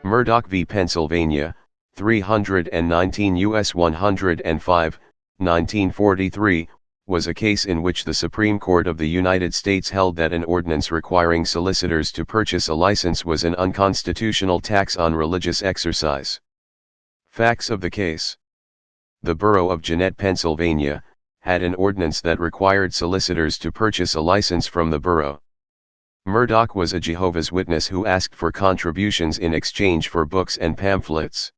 Murdock v. Pennsylvania, 319 U.S. 105, 1943, was a case in which the Supreme Court of the United States held that an ordinance requiring solicitors to purchase a license was an unconstitutional tax on religious exercise. Facts of the case. The borough of Jeannette, Pennsylvania, had an ordinance that required solicitors to purchase a license from the borough. Murdock was a Jehovah's Witness who asked for contributions in exchange for books and pamphlets.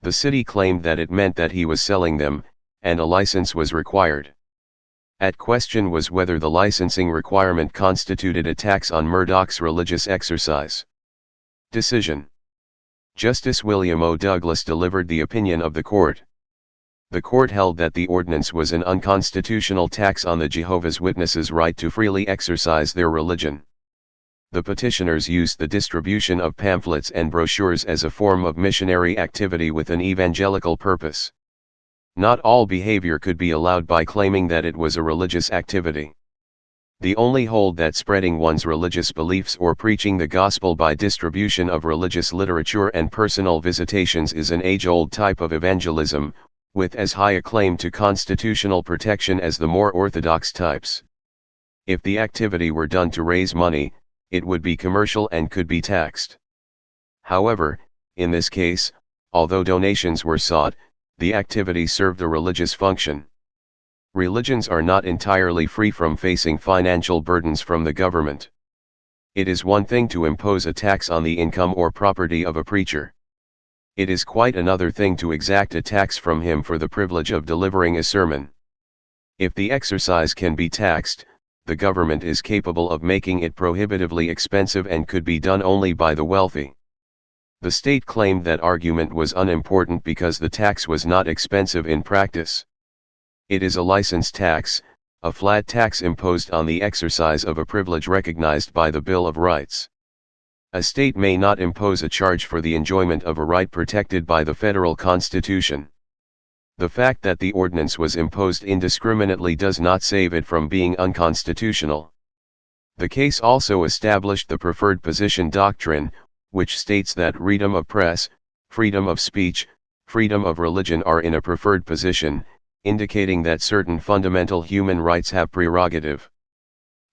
The city claimed that it meant that he was selling them, and a license was required. At question was whether the licensing requirement constituted a tax on Murdock's religious exercise. Decision. Justice William O. Douglas delivered the opinion of the court. The court held that the ordinance was an unconstitutional tax on the Jehovah's Witnesses' right to freely exercise their religion. The petitioners used the distribution of pamphlets and brochures as a form of missionary activity with an evangelical purpose. Not all behavior could be allowed by claiming that it was a religious activity. The only hold that spreading one's religious beliefs or preaching the gospel by distribution of religious literature and personal visitations is an age-old type of evangelism, with as high a claim to constitutional protection as the more orthodox types. If the activity were done to raise money, it would be commercial and could be taxed. However, in this case, although donations were sought, the activity served a religious function. Religions are not entirely free from facing financial burdens from the government. It is one thing to impose a tax on the income or property of a preacher. It is quite another thing to exact a tax from him for the privilege of delivering a sermon. If the exercise can be taxed, the government is capable of making it prohibitively expensive and could be done only by the wealthy. The state claimed that argument was unimportant because the tax was not expensive in practice. It is a license tax, a flat tax imposed on the exercise of a privilege recognized by the Bill of Rights. A state may not impose a charge for the enjoyment of a right protected by the federal Constitution. The fact that the ordinance was imposed indiscriminately does not save it from being unconstitutional. The case also established the preferred position doctrine, which states that freedom of press, freedom of speech, freedom of religion are in a preferred position, indicating that certain fundamental human rights have prerogative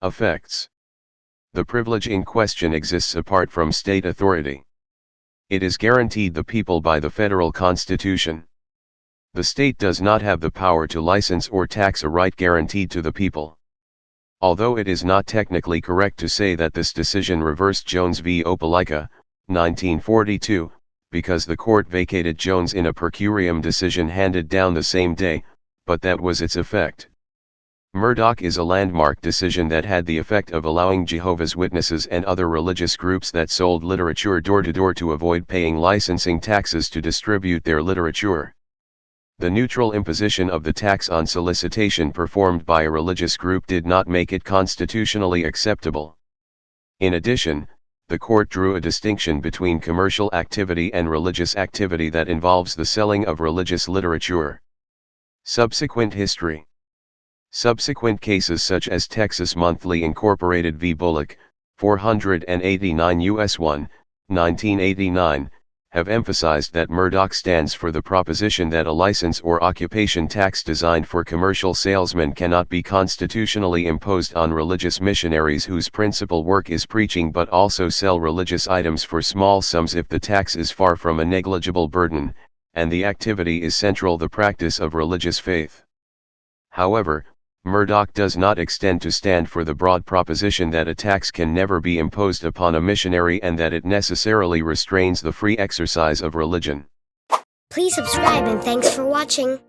effects. The privilege in question exists apart from state authority. It is guaranteed the people by the federal Constitution. The state does not have the power to license or tax a right guaranteed to the people. Although it is not technically correct to say that this decision reversed Jones v. Opelika, 1942, because the court vacated Jones in a per curiam decision handed down the same day, but that was its effect. Murdock is a landmark decision that had the effect of allowing Jehovah's Witnesses and other religious groups that sold literature door-to-door to avoid paying licensing taxes to distribute their literature. The neutral imposition of the tax on solicitation performed by a religious group did not make it constitutionally acceptable. In addition, the court drew a distinction between commercial activity and religious activity that involves the selling of religious literature. Subsequent history. Subsequent cases such as Texas Monthly Incorporated v. Bullock, 489 U.S. 1, 1989, have emphasized that Murdock stands for the proposition that a license or occupation tax designed for commercial salesmen cannot be constitutionally imposed on religious missionaries whose principal work is preaching but also sell religious items for small sums if the tax is far from a negligible burden, and the activity is central the practice of religious faith. However, Murdock does not extend to stand for the broad proposition that a tax can never be imposed upon a missionary and that it necessarily restrains the free exercise of religion. Please subscribe and thanks for watching.